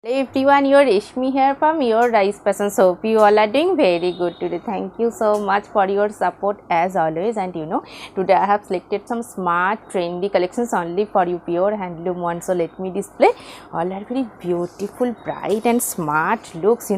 Hello everyone, your Reshmi here from your Rice Passions. Hope you all are doing very good today. Thank you so much for your support as always. And today I have selected some smart trendy collections only for you, pure handloom ones. So let me display. All are very beautiful, bright and smart looks.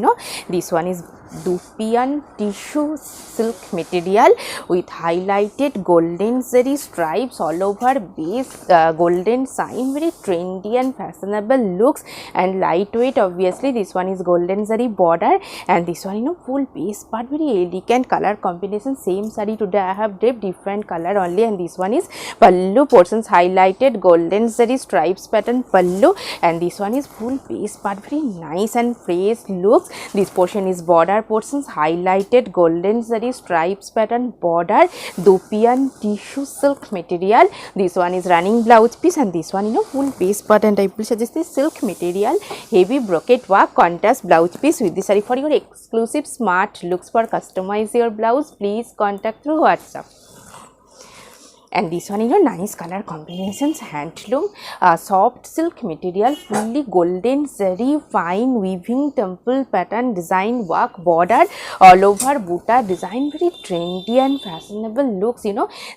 This one is Dupian tissue silk material with highlighted golden zari stripes all over base, golden sign, very trendy and fashionable looks and lightweight. Obviously this one is golden zari border, and this one full base part, very elegant color combination. Same saree today I have draped different color only, and this one is pallu portions, highlighted golden zari stripes pattern pallu, and this one is full base part, very nice and fresh looks. This portion is border portions, highlighted golden zari stripes pattern border, Dupian tissue silk material. This one is running blouse piece, and this one full base part, and I will suggest this silk material, heavy brocade work contrast blouse piece with this saree. For your exclusive smart looks, for customize your blouse, please contact through WhatsApp. And this one nice color combinations, handloom, soft silk material, fully golden zari fine weaving temple pattern design work border all over buta design, very trendy and fashionable looks.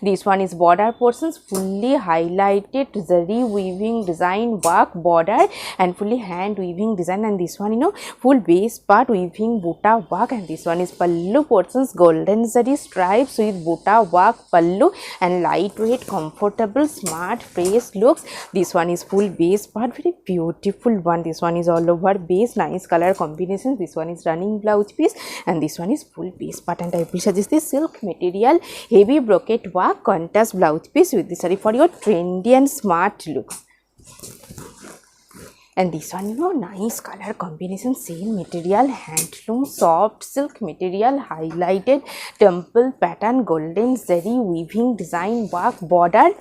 This one is border portions, fully highlighted zari weaving design work border and fully hand weaving design, and this one full base part weaving buta work, and this one is pallu portions, golden zari stripes with buta work pallu and lightweight, comfortable, smart, fresh looks. This one is full base part, very beautiful one. This one is all over base, nice color combinations. This one is running blouse piece, and this one is full base part, and I will suggest this silk material, heavy brocade work contrast blouse piece with this saree for your trendy and smart looks. And this one nice color combination, same material, handloom, soft silk material, highlighted temple pattern, golden zari weaving design work border.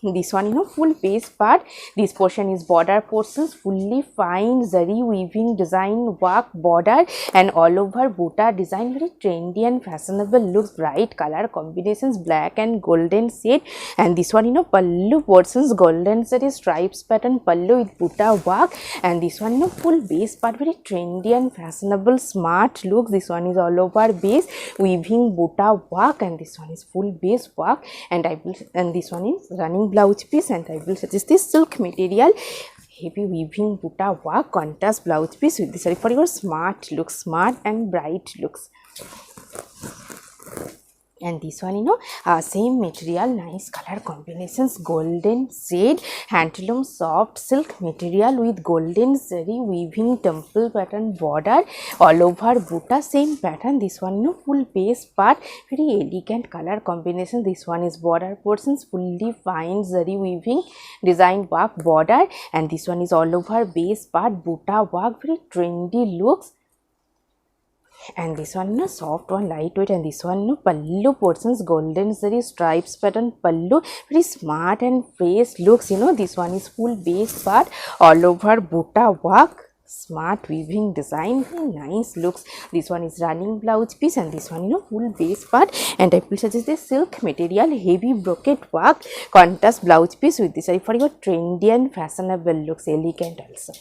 This one full base part, this portion is border portions, fully fine zari weaving design work border and all over buta design, very trendy and fashionable looks, bright color combinations, black and golden shade. And this one pallu portions, golden zari stripes pattern pallu with buta work, and this one full base part, very trendy and fashionable smart looks. This one is all over base weaving buta work, and this one is full base work, and this one is running blouse piece, and I will suggest this silk material, heavy weaving buta work contrast blouse piece with this saree for your smart looks, smart and bright looks. And this one same material, nice color combinations, golden shade, handloom, soft silk material with golden zari weaving temple pattern border all over buta, same pattern. This one full base part, very elegant color combination. This one is border portions, fully fine zari weaving design work border, and this one is all over base part buta work, very trendy looks. And this one soft one, lightweight, and this one pallu portions, golden zari stripes pattern pallu, very smart and fresh looks. This one is full base part all over buta work, smart weaving design, very nice looks. This one is running blouse piece, and this one full base part, and I will suggest this silk material, heavy brocade work contrast blouse piece with this for your trendy and fashionable looks, elegant also.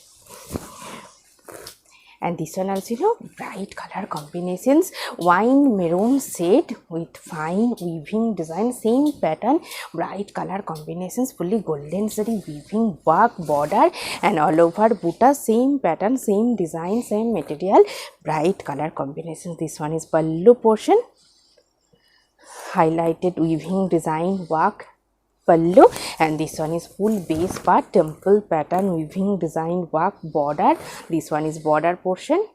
And this one also bright color combinations, wine maroon shade with fine weaving design, same pattern, bright color combinations, fully golden zari weaving work border and all over buta, same pattern, same design, same material, bright color combinations. This one is pallu portion, highlighted weaving design work pallu, and this one is full base part, temple pattern weaving design work border. This one is border portion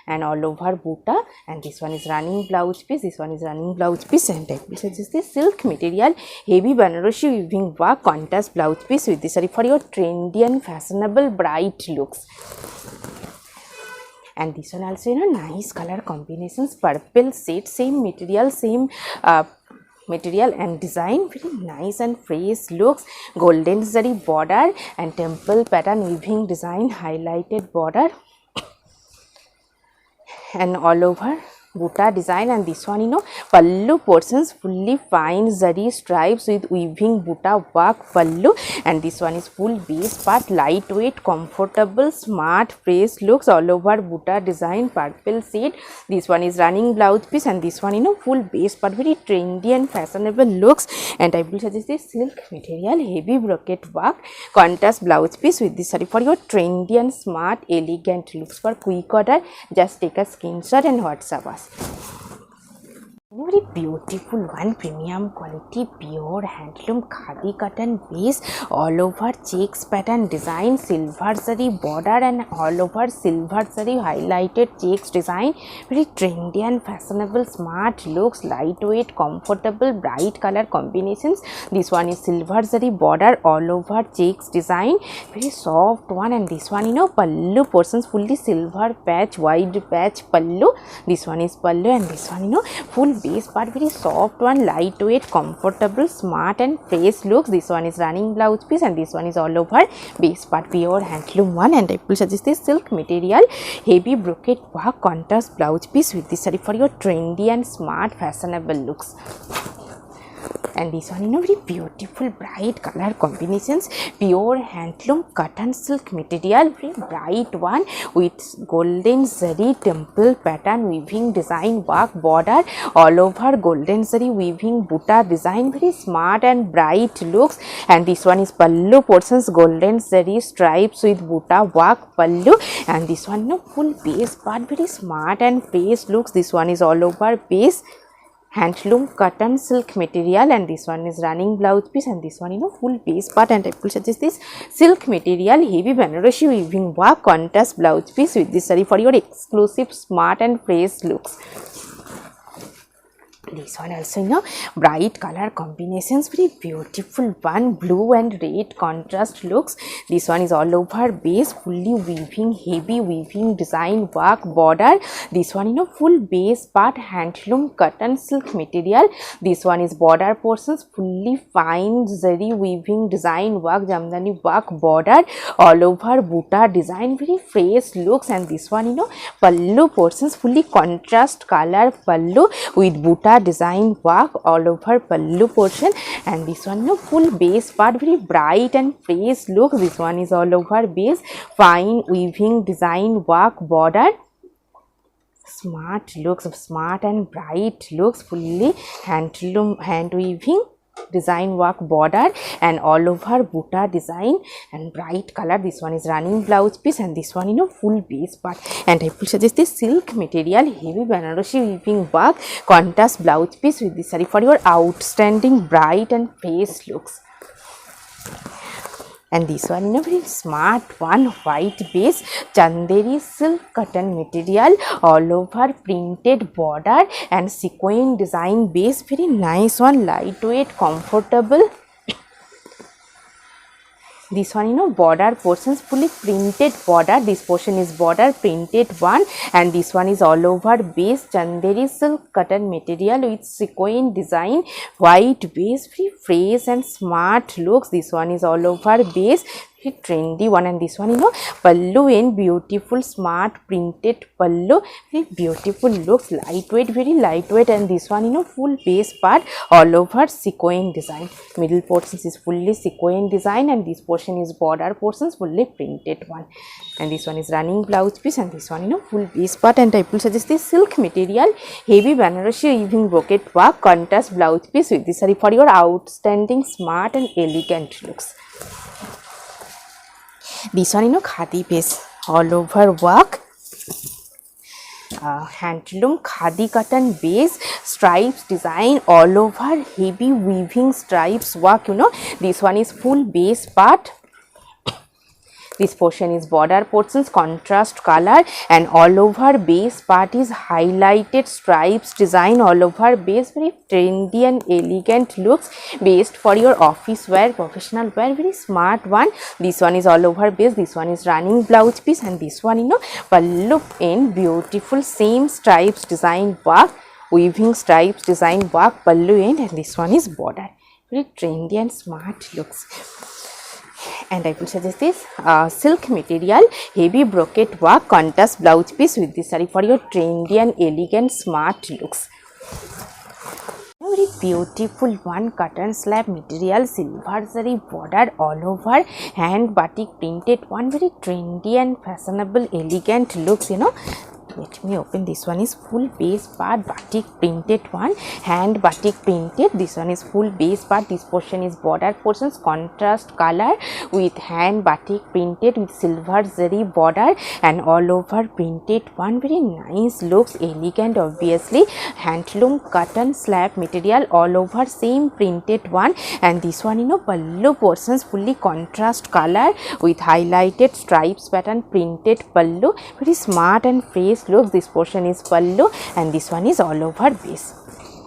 and all over buta, and this one is running blouse piece, this one is running blouse piece, and I will suggest this silk material, heavy Banarosi weaving work contrast blouse piece with this saree for your trendy and fashionable bright looks. And this one also nice color combinations, purple shade, same material, same material and design, very nice and fresh looks, golden zari border and temple pattern weaving design, highlighted border and all over buta design, and this one pallu portions fully fine zari stripes with weaving buta work pallu, and this one is full base part, lightweight, comfortable, smart, fresh looks, all over buta design, purple shade. This one is running blouse piece, and this one full base part, very trendy and fashionable looks. And I will suggest this silk material, heavy brocade work, contrast blouse piece with this saree for your trendy and smart, elegant looks. For quick order, just take a screenshot and WhatsApp us. Very beautiful one, premium quality, pure handloom khadi cotton base, all over checks pattern design, silver zari border, and all over silver zari highlighted checks design. Very trendy and fashionable, smart looks, lightweight, comfortable, bright color combinations. This one is silver zari border, all over checks design, very soft one. And this one pallu portions fully silver patch, wide patch pallu. This one is pallu, and this one full base part, very soft one, lightweight, comfortable, smart and fresh looks. This one is running blouse piece, and this one is all over base part, pure handloom one. And I will suggest this silk material, heavy brocade work, contrast blouse piece with this saree for your trendy and smart, fashionable looks. And this one very beautiful, bright color combinations, pure handloom cotton silk material, very bright one with golden zari temple pattern weaving design work border, all over golden zari weaving buta design, very smart and bright looks. And this one is pallu portions, golden zari stripes with buta work pallu, and this one full base part, very smart and fresh looks. This one is all over base handloom cotton silk material, and this one is running blouse piece, and this one full base part. And I will suggest this silk material, heavy Banarasi weaving work, contrast blouse piece with this saree for your exclusive, smart and fresh looks. This one also bright color combinations, very beautiful one, blue and red contrast looks. This one is all over base, fully weaving, heavy weaving design work border. This one full base part, handloom cotton silk material. This one is border portions, fully fine zari weaving design work, jamdani work border, all over buta design, very fresh looks. And this one pallu portions, fully contrast color pallu with buta design work, all over pallu portion. And this one full base part, very bright and fresh look. This one is all over base, fine weaving design work border, smart looks, smart and bright looks, fully handloom hand weaving design work border, and all over buta design and bright color. This one is running blouse piece, and this one full base part. And I will suggest this silk material, heavy Banarasi weaving work, contrast blouse piece with this saree for your outstanding, bright and fresh looks. And this one very smart one, white base, chanderi silk cotton material, all over printed border and sequin design base, very nice one, lightweight, comfortable. This one border portions, fully printed border. This portion is border printed one, and this one is all over base, chanderi silk cotton material with sequin design, white base, very fresh and smart looks. This one is all over base, trendy one. And this one pallu in beautiful smart printed pallu, very beautiful looks, lightweight, very lightweight. And this one full base part, all over sequin design, middle portions is fully sequin design, and this portion is border portions, fully printed one. And this one is running blouse piece, and this one full base part. And I will suggest this silk material, heavy Banarasi weaving brocade work, contrast blouse piece with this saree for your outstanding, smart and elegant looks. This one khadi base, all over work, handloom khadi cotton base, stripes design, all over heavy weaving stripes work. This one is full base part. This portion is border portions, contrast color, and all over base part is highlighted stripes design, all over base, very trendy and elegant looks, based for your office wear, professional wear, very smart one. This one is all over base, this one is running blouse piece, and this one pallu in beautiful same stripes design work, weaving stripes design work, pallu in, and this one is border, very trendy and smart looks. And I will suggest this silk material heavy brocade work contrast blouse piece with this saree for your trendy and elegant smart looks. Very beautiful one cotton slab material, silver zari border all over, hand batik printed one, very trendy and fashionable elegant looks, you know. Let me open. This one is full base part batik printed one, hand batik printed. This one is full base part. This portion is border portions, contrast color with hand batik printed with silver zari border and all over printed one, very nice looks, elegant, obviously handloom cotton slab material all over same printed one. And this one, you know, pallu portions fully contrast color with highlighted stripes pattern printed pallu, very smart and fresh looks. This portion is pallu and this one is all over base.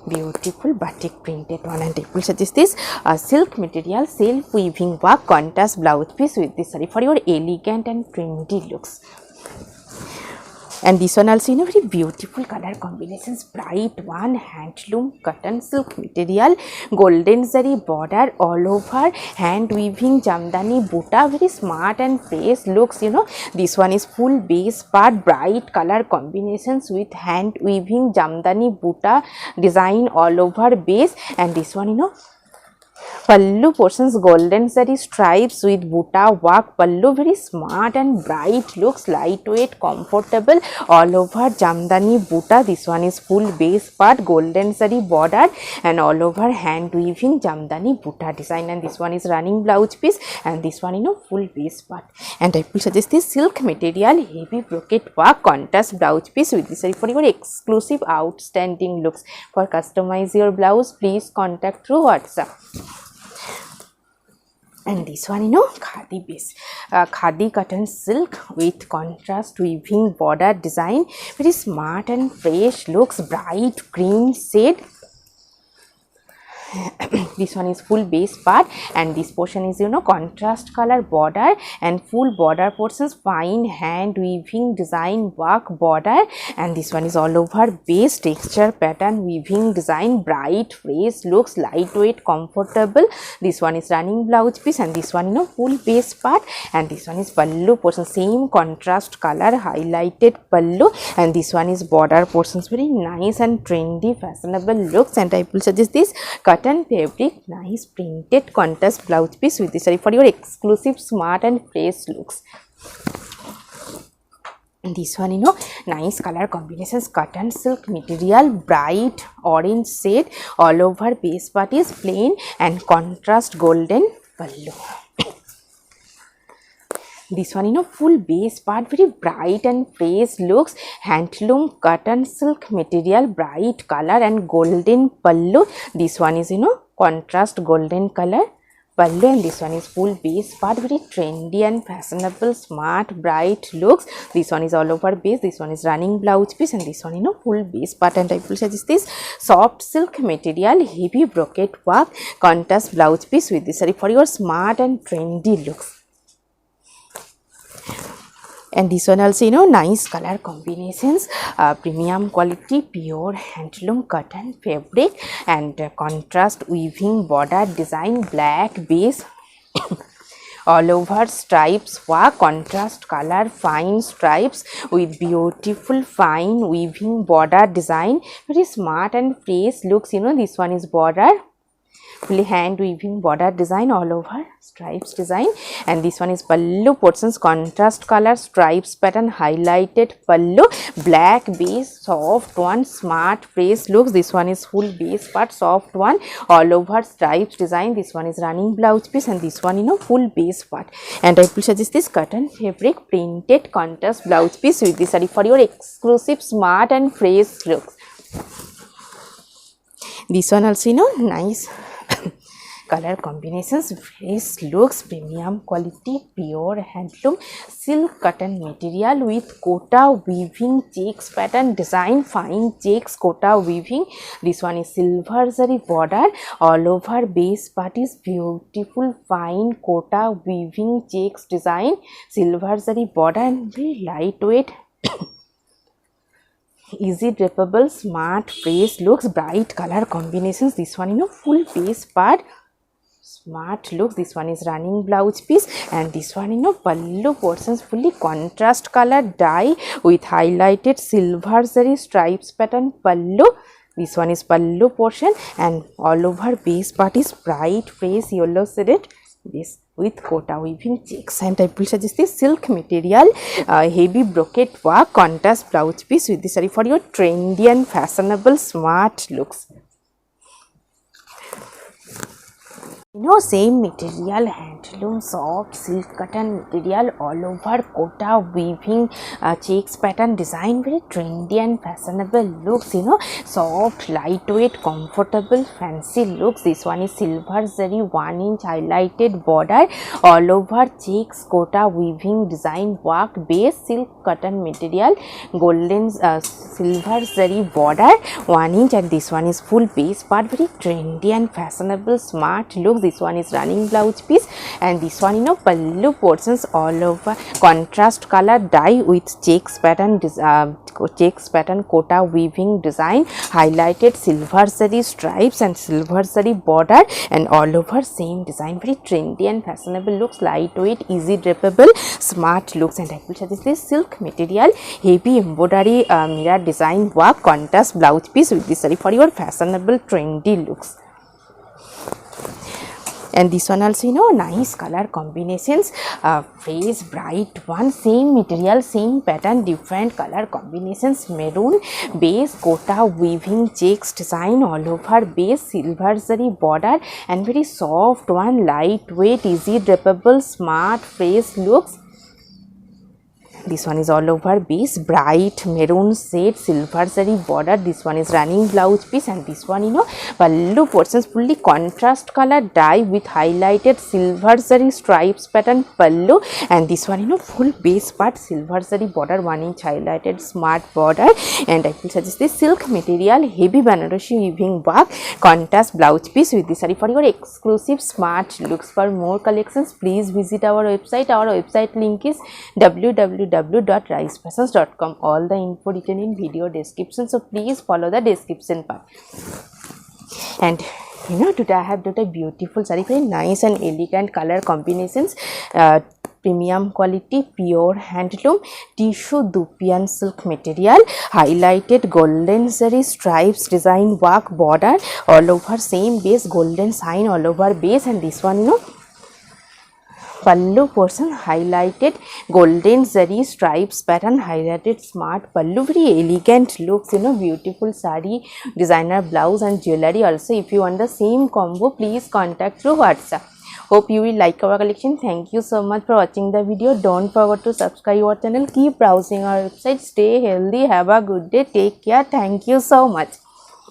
Beautiful batik printed one. And I will suggest this silk material self weaving work contrast blouse piece with this saree for your elegant and trendy looks. And this one also, you know, very beautiful color combinations, bright one, handloom cotton silk material, golden zari border all over, hand weaving jamdani buta, very smart and fresh looks, you know. This one is full base part, bright color combinations with hand weaving jamdani buta design all over base. And this one, you know, pallu portions golden zari stripes with buta work pallu, very smart and bright looks, lightweight, comfortable all over jamdani buta. This one is full base part, golden zari border and all over hand weaving jamdani buta design. And this one is running blouse piece and this one, you know, full base part. And I will suggest this silk material heavy brocade work contrast blouse piece with this saree for your exclusive outstanding looks. For customize your blouse, please contact through WhatsApp. And this one, you know, khadi base, khadi cotton silk with contrast weaving border design, very smart and fresh looks, bright green shade. This one is full base part and this portion is, you know, contrast color border and full border portions, fine hand weaving design work border. And this one is all over base texture pattern weaving design, bright fresh looks, lightweight, comfortable. This one is running blouse piece and this one, you know, full base part. And this one is pallu portion, same contrast color highlighted pallu. And this one is border portions, very nice and trendy fashionable looks. And I will suggest this cotton fabric nice printed contrast blouse piece with this saree for your exclusive smart and fresh looks. And this one, you know, nice color combinations, cotton silk material, bright orange shade all over base part is plain and contrast golden pallu. This one, you know, full base part, very bright and fresh looks, handloom cotton silk material, bright color and golden pallu. This one is, you know, contrast golden color pallu and this one is full base part, very trendy and fashionable, smart, bright looks. This one is all over base, this one is running blouse piece and this one, you know, full base part. And I will suggest this soft silk material heavy brocade work contrast blouse piece with this saree for your smart and trendy looks. And this one also, you know, nice color combinations, premium quality pure handloom cotton fabric and contrast weaving border design, black base all over stripes work, contrast color, fine stripes with beautiful fine weaving border design, very smart and fresh looks, you know. This one is border, fully hand weaving border design all over stripes design. And this one is pallu portions, contrast color stripes pattern highlighted pallu, black base, soft one, smart fresh looks. This one is full base part, soft one all over stripes design. This one is running blouse piece and this one, you know, full base part. And I will suggest this cotton fabric printed contrast blouse piece with this saree for your exclusive smart and fresh looks. This one also, you know, nice color combinations, fresh looks, premium quality pure handloom silk cotton material with kota weaving checks pattern design, fine checks kota weaving. This one is silver zari border all over base part is beautiful fine kota weaving checks design, silver zari border and very lightweight easy drapable, smart fresh looks, bright color combinations. This one, you know, full base part smart looks. This one is running blouse piece, and this one pallu portions fully contrast color dye with highlighted silver zari stripes pattern pallu. This one is pallu portion, and all over base part is bright fresh yellow shaded this with kota weaving checks. And I will suggest this silk material, heavy brocade work contrast blouse piece with this saree for your trendy and fashionable smart looks. Same material, handloom, soft silk cotton material, all over kota weaving checks pattern design, very trendy and fashionable looks. Soft, lightweight, comfortable, fancy looks. This one is silver zari 1-inch highlighted border, all over checks kota weaving design work, base silk cotton material, golden silver zari border 1-inch, and this one is full base part, very trendy and fashionable smart looks. This one is running blouse piece, and this one pallu portions all over contrast color dye with checks pattern kota weaving design, highlighted silver zari stripes and silver zari border, and all over same design, very trendy and fashionable looks, lightweight, easy drapable, smart looks. And I will suggest this silk material, heavy embroidery mirror design work, contrast blouse piece with this saree for your fashionable trendy looks. And this one also nice color combinations, fresh bright one, same material, same pattern, different color combinations, maroon base kota weaving checks design, all over base silver zari border, and very soft one, lightweight, easy drapable, smart fresh looks. This one is all over base bright maroon shade silver zari border. This one is running blouse piece, and this one pallu portions fully contrast color dye with highlighted silver zari stripes pattern pallu, and this one full base part silver zari border 1-inch highlighted smart border. And I will suggest this silk material, heavy Banarasi weaving work, contrast blouse piece with this saree for your exclusive smart looks. For more collections, please visit our website. Our website link is www.ricefashions.com. all the info written in video description, so please follow the description part. And today I have got a beautiful saree, very nice and elegant color combinations, premium quality pure handloom tissue dupian silk material, highlighted golden zari stripes design work border, all over same base golden sign all over base, and this one pallu portion highlighted golden zari stripes pattern, highlighted smart pallu, very elegant looks, beautiful saree, designer blouse and jewelry also. If you want the same combo, please contact through WhatsApp. Hope you will like our collection. Thank you so much for watching the video. Don't forget to subscribe our channel. Keep browsing our website. Stay healthy. Have a good day. Take care. Thank you so much.